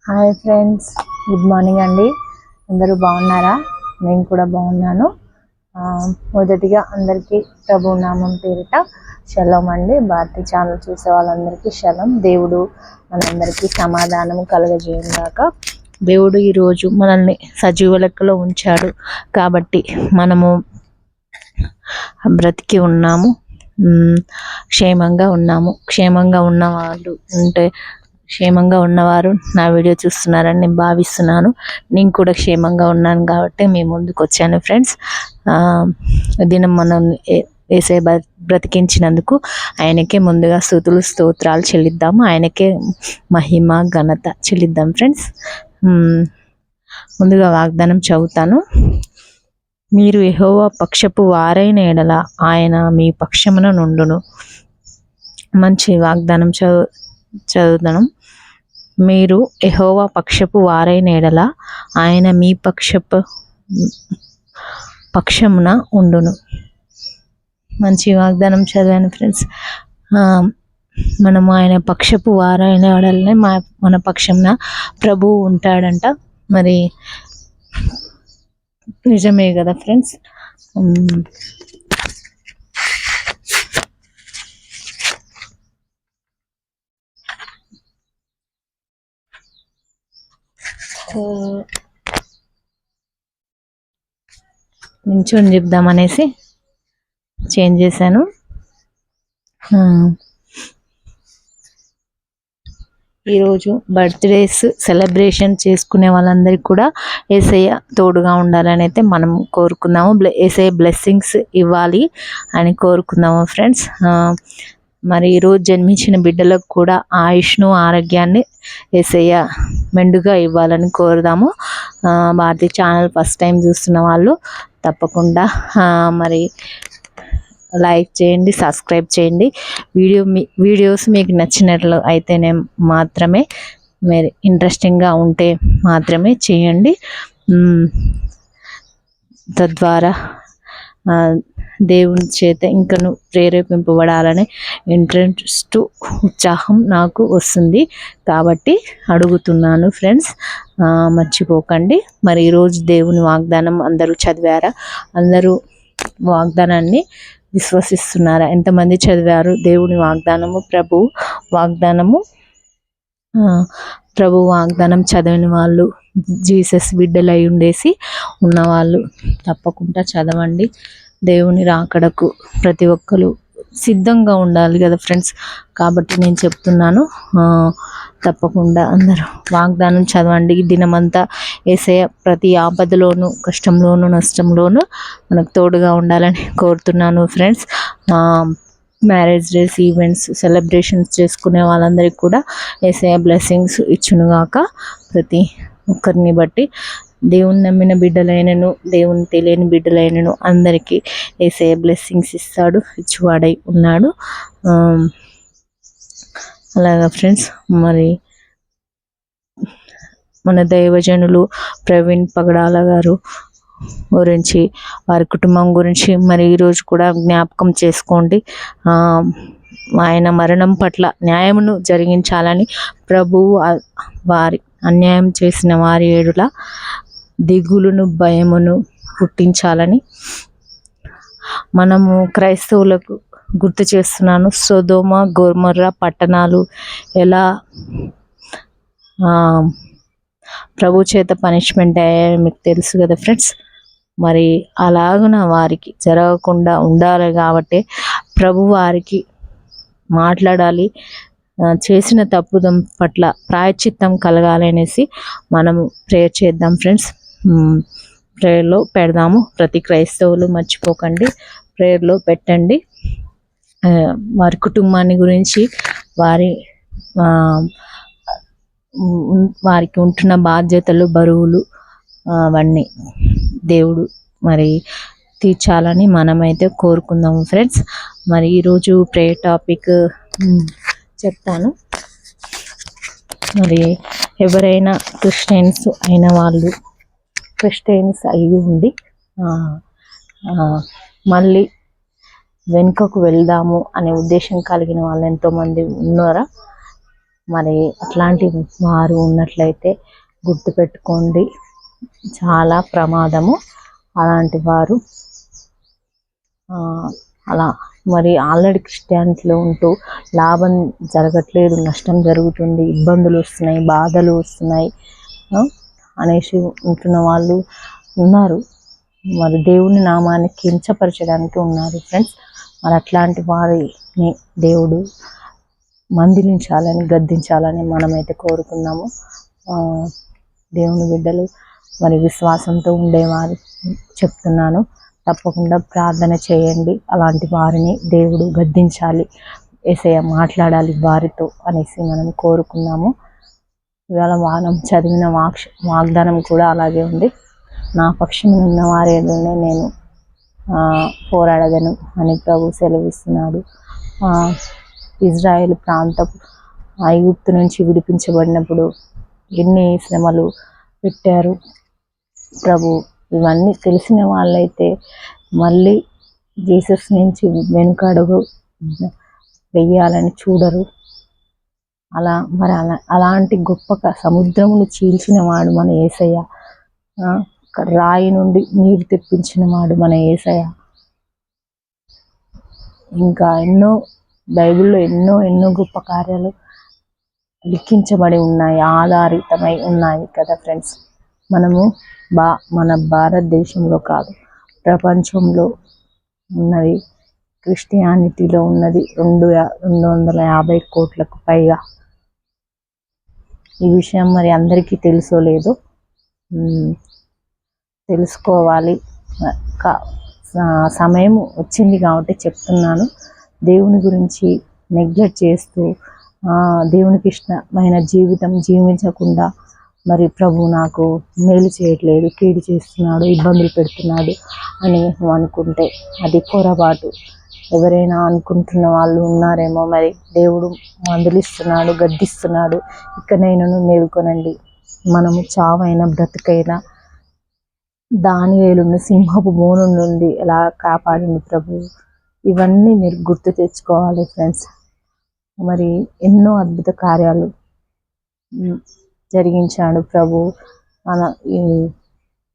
Hi friends, good morning అండి. అందరూ బాగున్నారా? నేను కూడా బాగున్నాను. మొదటిగా అందరికీ ప్రభు నామం పేరిట షలోం అండి. భారతి ఛానల్ చూసే వాళ్ళందరికీ షలోం. దేవుడు మనందరికీ సమాధానం కలుగజేయగాక. దేవుడు ఈరోజు మనల్ని సజీవ లెక్కలో ఉంచాడు కాబట్టి మనము బ్రతికి ఉన్నాము, క్షేమంగా ఉన్నాము. క్షేమంగా ఉన్న వాళ్ళు ఉంటే, క్షేమంగా ఉన్నవారు నా వీడియో చూస్తున్నారని నేను భావిస్తున్నాను. నేను కూడా క్షేమంగా ఉన్నాను కాబట్టి మీ ముందుకు వచ్చాను ఫ్రెండ్స్. దినం మనం ఏసే బ్రతికించినందుకు ఆయనకే ముందుగా స్తుతులు స్తోత్రాలు చెల్లిద్దాము. ఆయనకే మహిమ ఘనత చెల్లిద్దాం ఫ్రెండ్స్. ముందుగా వాగ్దానం చదువుతాను. మీరు యెహోవా పక్షపు వారైన ఎడల ఆయన మీ పక్షమున నుండును. మంచి వాగ్దానం చదువుతాను. మీరు యెహోవా పక్షపు వారైన ఎడల ఆయన మీ పక్షమున ఉండును. మంచి వాగ్దానం చదివాను ఫ్రెండ్స్. మనము ఆయన పక్షపు వారైన ఎడలనే మన పక్షమున ప్రభువు ఉంటాడంట. మరి నిజమే కదా ఫ్రెండ్స్. నించొని చెప్దామనేసి చేంజ్ చేశాను. ఈరోజు బర్త్డేస్ సెలబ్రేషన్ చేసుకునే వాళ్ళందరికీ కూడా యేసయ్య తోడుగా ఉండాలని అయితే మనం కోరుకుందాము. యేసయ్య బ్లెస్సింగ్స్ ఇవ్వాలి అని కోరుకుందాము ఫ్రెండ్స్. మరి ఈరోజు జన్మించిన బిడ్డలకు కూడా ఆయుష్ను ఆరోగ్యాన్ని యేసయ్య మెండుగా ఇవ్వాలని కోరుదాము. భారతి ఛానల్ ఫస్ట్ టైం చూస్తున్న వాళ్ళు తప్పకుండా మరి లైక్ చేయండి, సబ్స్క్రైబ్ చేయండి. వీడియోస్ మీకు నచ్చినట్లు అయితేనే మాత్రమే, మీరు ఇంట్రెస్టింగ్గా ఉంటే మాత్రమే చేయండి. తద్వారా దేవుని చేత ఇంకను ప్రేరేపింపబడాలనే ఇంట్రెస్ట్, ఉత్సాహం నాకు వస్తుంది కాబట్టి అడుగుతున్నాను ఫ్రెండ్స్. మర్చిపోకండి. మరి ఈరోజు దేవుని వాగ్దానం అందరూ చదివారా? అందరూ వాగ్దానాన్ని విశ్వసిస్తున్నారా? ఎంతమంది చదివారు దేవుని వాగ్దానము? ప్రభు వాగ్దానం చదివిన వాళ్ళు, జీసస్ బిడ్డలై ఉండేసి ఉన్నవాళ్ళు తప్పకుండా చదవండి. దేవుని రాకడకు ప్రతి ఒక్కరు సిద్ధంగా ఉండాలి కదా ఫ్రెండ్స్. కాబట్టి నేను చెప్తున్నాను, తప్పకుండా అందరూ వాగ్దానం చదవండి. దినమంతా యేసయ్య ప్రతి ఆపదలోను, కష్టంలోను, నష్టంలోను మనకు తోడుగా ఉండాలని కోరుతున్నాను friends. Marriage days, events, celebrations చేసుకునే వాళ్ళందరికీ కూడా యేసయ్య బ్లెస్సింగ్స్ ఇచ్చునుగాక. ప్రతి ఒక్కరిని బట్టి దేవుని నమ్మిన బిడ్డలైనను, దేవుని తెలియని బిడ్డలైనను అందరికీ యేసయ్య బ్లెస్సింగ్స్ ఇస్తాడు, ఇచ్చువాడై ఉన్నాడు. అలాగా ఫ్రెండ్స్. మరి మన దైవజనులు ప్రవీణ్ పగడాల గారు గురించి, వారి కుటుంబం గురించి మరి ఈరోజు కూడా జ్ఞాపకం చేసుకోండి. ఆయన మరణం పట్ల న్యాయమును జరిగించాలని ప్రభువు వారి అన్యాయం చేసిన వారి ఏడుల దిగులును, భయమును పుట్టించాలని మనము క్రైస్తవులకు గుర్తు చేస్తున్నాను. సొదొమ, గొమొర్రా పట్టణాలు ఎలా ప్రభు చేత పనిష్మెంట్ అయ్యాయో మీకు తెలుసు కదా ఫ్రెండ్స్. మరి అలాగున వారికి జరగకుండా ఉండాలి కాబట్టి ప్రభు వారికి మాట్లాడాలి. చేసిన తప్పుదం పట్ల ప్రాయశ్చిత్తం కలగాలి అనేసి మనము ప్రేయర్ చేద్దాం ఫ్రెండ్స్. ప్రేయర్లో పెడదాము. ప్రతి క్రైస్తవులు మర్చిపోకండి, ప్రేయర్లో పెట్టండి. వారి కుటుంబాన్ని గురించి, వారికి ఉంటున్న బాధ్యతలు, బరువులు అవన్నీ దేవుడు మరి తీర్చాలని మనమైతే కోరుకుందాము ఫ్రెండ్స్. మరి ఈరోజు ప్రేయర్ టాపిక్ చెప్తాను. మరి ఎవరైనా క్రిస్టియన్స్ అయిన వాళ్ళు, క్రిస్టియన్స్ అయి ఉండి మళ్ళీ వెనుకకు వెళ్దాము అనే ఉద్దేశం కలిగిన వాళ్ళు ఎంతోమంది ఉన్నారా? మరి అట్లాంటి వారు ఉన్నట్లయితే గుర్తుపెట్టుకోండి, చాలా ప్రమాదము. అలాంటి వారు అలా మరి ఆల్రెడీ క్రిస్టియానిటీలో ఉంటూ లాభం జరగట్లేదు, నష్టం జరుగుతుంది, ఇబ్బందులు వస్తున్నాయి, బాధలు వస్తున్నాయి అనేసి ఉంటున్న వాళ్ళు ఉన్నారు. మరి దేవుని నామాన్ని కించపరచడానికి ఉన్నారు ఫ్రెండ్స్. మరి అట్లాంటి వారిని దేవుడు మందలించాలని, గద్దించాలని మనమైతే కోరుకున్నాము. దేవుని బిడ్డలు మరి విశ్వాసంతో ఉండేవారు చెప్తున్నాను, తప్పకుండా ప్రార్థన చేయండి. అలాంటి వారిని దేవుడు గద్దించాలి, యేసయ్య మాట్లాడాలి వారితో అనేసి మనం కోరుకున్నాము. ఇవాళ మనం చదివిన వాగ్దానం కూడా అలాగే ఉంది. నా పక్షం ఉన్న వారేనే నేను పోరాడదను అని ప్రభు సెలవిస్తున్నాడు. ఇజ్రాయేల్ ప్రాంతం ఐగుప్తు నుంచి విడిపించబడినప్పుడు ఎన్ని శ్రమలు పెట్టారు ప్రభు. ఇవన్నీ తెలిసిన వాళ్ళైతే మళ్ళీ జీసస్ నుంచి వెనుకడుగు వెయ్యాలని చూడరు. అలాంటి గొప్ప సముద్రమును చీల్చిన వాడు మన యేసయ్య. రాయి నుండి నీరు తెప్పించిన వాడు మన యేసయ్య. ఇంకా ఎన్నో బైబిల్లో ఎన్నో గొప్ప కార్యాలు లిఖించబడి ఉన్నాయి, ఆధారితమై ఉన్నాయి కదా ఫ్రెండ్స్. మనము మన భారతదేశంలో కాదు, ప్రపంచంలో ఉన్నది, క్రిస్టియానిటీలో ఉన్నది 250 కోట్లకు పైగా. ఈ విషయం మరి అందరికీ తెలుసో లేదో తెలుసుకోవాలి. సమయం వచ్చింది కాబట్టి చెప్తున్నాను. దేవుని గురించి నెగ్లెక్ట్ చేస్తూ దేవునికి ఇష్టమైన జీవితం జీవించకుండా మరి ప్రభు నాకు మేలు చేయట్లేదు, కీడు చేస్తున్నాడు, ఇబ్బందులు పెడుతున్నాడు అని అనుకుంటే అది పొరపాటు. ఎవరైనా అనుకుంటున్న వాళ్ళు ఉన్నారేమో. మరి దేవుడు మందలిస్తున్నాడు, గద్దిస్తున్నాడు. ఇకనైనాను మేల్కొనండి. మనము చావైనా బ్రతుకైనా దానియేలును సింహపు బోను నుండి ఎలా కాపాడింది ప్రభు. ఇవన్నీ మీరు గుర్తు తెచ్చుకోవాలి ఫ్రెండ్స్. మరి ఎన్నో అద్భుత కార్యాలు జరిగించాడు ప్రభు,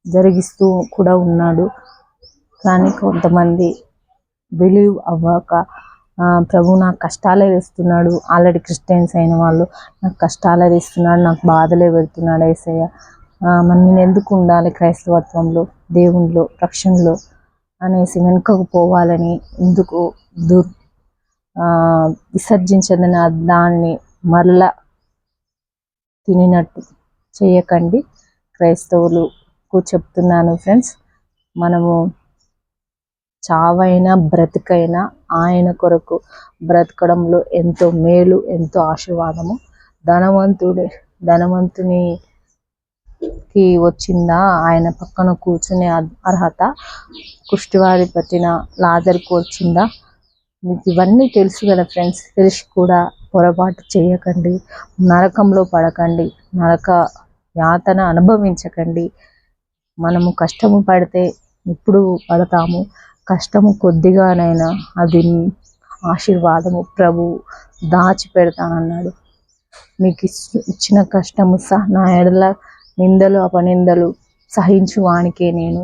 జరిగిస్తూ కూడా ఉన్నాడు. కానీ కొంతమంది బిలీవ్ అవ్వక ప్రభు నాకు కష్టాలే వేస్తున్నాడు, ఆల్రెడీ క్రిస్టియన్స్ అయిన వాళ్ళు నాకు కష్టాలే వేస్తున్నాడు, నాకు బాధలే పెడుతున్నాడు యేసయ్య, మరి నేను ఎందుకు ఉండాలి క్రైస్తవత్వంలో, దేవునిలో, రక్షణలో అనేసి వెనుకకు పోవాలని ఎందుకు విసర్జించదని దాన్ని మరలా తినినట్టు చేయకండి. క్రైస్తవులకు చెప్తున్నాను ఫ్రెండ్స్, మనము చావైనా బ్రతికైనా ఆయన కొరకు బ్రతకడంలో ఎంతో మేలు, ఎంతో ఆశీర్వాదము. ధనవంతునికి వచ్చిందా ఆయన పక్కన కూర్చునే అర్హత? కుష్టివారి పట్టిన లాజరుకు వచ్చిందా? మీకు ఇవన్నీ తెలుసు కదా ఫ్రెండ్స్. తెలిసి కూడా పొరపాటు చేయకండి, నరకంలో పడకండి, నరక యాతన అనుభవించకండి. మనము కష్టము పడితే ఇప్పుడు పడతాము, కష్టము కొద్దిగానైనా అది ఆశీర్వాదము. ప్రభు దాచిపెడతానన్నాడు. మీకు ఇచ్చిన కష్టము నా ఎడల నిందలు అపనిందలు సహించు వానికే నేను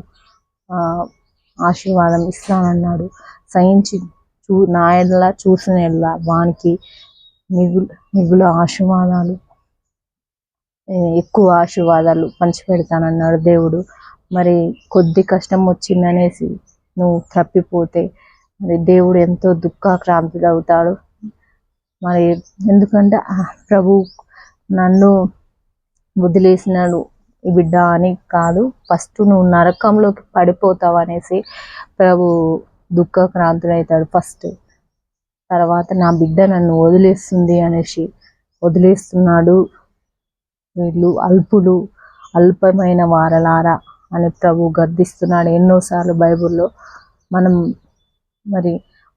ఆశీర్వాదం ఇస్తానన్నాడు. సహించి నా ఎడల చూసిన ఎడల వానికి మిగులు ఆశీర్వాదాలు, ఎక్కువ ఆశీర్వాదాలు పంచిపెడతానన్నాడు దేవుడు. మరి కొద్ది కష్టం వచ్చిందనేసి నువ్వు తప్పిపోతే మరి దేవుడు ఎంతో దుఃఖాక్రాంతుడు అవుతాడు. మరి ఎందుకంటే ప్రభు నన్ను వదిలేసినాడు ఈ బిడ్డ అని కాదు, ఫస్ట్ నువ్వు నరకంలోకి పడిపోతావు అనేసి ప్రభు దుఃఖాక్రాంతుడవుతాడు ఫస్ట్. తర్వాత నా బిడ్డ నన్ను వదిలేస్తుంది అనేసి వదిలేస్తున్నాడు. వీళ్ళు అల్పమైన వారలారా అని ప్రభు గర్దిస్తున్నాడు ఎన్నోసార్లు బైబిల్లో.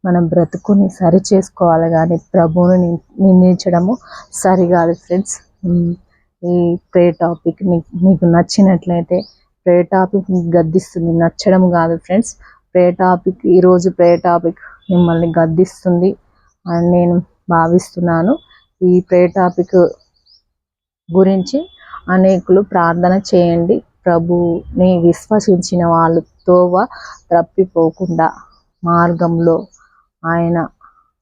మనం బ్రతుకుని సరి చేసుకోవాలి కానీ ప్రభువుని నిందించడము సరికాదు ఫ్రెండ్స్. ఈ ప్రే టాపిక్ మీకు నచ్చినట్లయితే, ప్రే టాపిక్ మీకు గద్దిస్తుంది, నచ్చడం కాదు ఫ్రెండ్స్. ఈరోజు ప్రే టాపిక్ మిమ్మల్ని గద్దిస్తుంది అని నేను భావిస్తున్నాను. ఈ ప్రేయర్ టాపిక్ గురించి అనేకులు ప్రార్థన చేయండి. ప్రభుని విశ్వసించిన వాళ్ళు తోవ తప్పిపోకుండా మార్గంలో ఆయన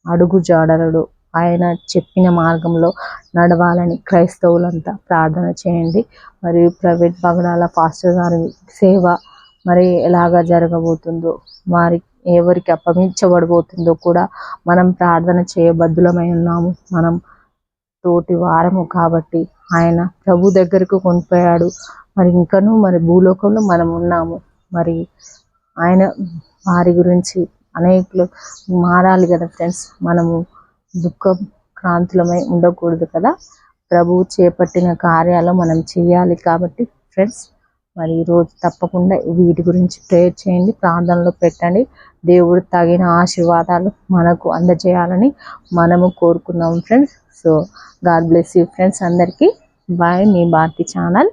అడుగు జాడలడు ఆయన చెప్పిన మార్గంలో నడవాలని క్రైస్తవులంతా ప్రార్థన చేయండి. మరియు ప్రైవేట్ పగడాల పాస్టర్ గారి సేవ మరి ఎలాగా జరగబోతుందో, వారి ఎవరికి అప్పగించబడబోతుందో కూడా మనం ప్రార్థన చేయబద్దులమై ఉన్నాము. మనం తోటి వారము కాబట్టి ఆయన ప్రభు దగ్గరకు కొనిపోయాడు. మరి ఇంకనూ మరి భూలోకంలో మనం ఉన్నాము. మరి ఆయన వారి గురించి అనేకులు మారాలి కదా ఫ్రెండ్స్. మనము దుఃఖ క్రాంతులమై ఉండకూడదు కదా. ప్రభువు చేపట్టిన కార్యాలు మనం చేయాలి కాబట్టి ఫ్రెండ్స్, మరి ఈరోజు తప్పకుండా వీటి గురించి ప్రేయర్ చేయండి, ప్రార్థనలో పెట్టండి. దేవుడు తగిన ఆశీర్వాదాలు మనకు అందజేయాలని మనము కోరుకున్నాము friends. So God bless you friends. అందరికీ బాయ్. మీ భారతి ఛానల్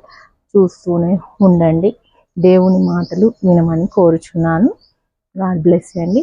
చూస్తూనే ఉండండి. దేవుని మాటలు వినమని కోరుచున్నాను. గాడ్ బ్లెస్ యూ అండి.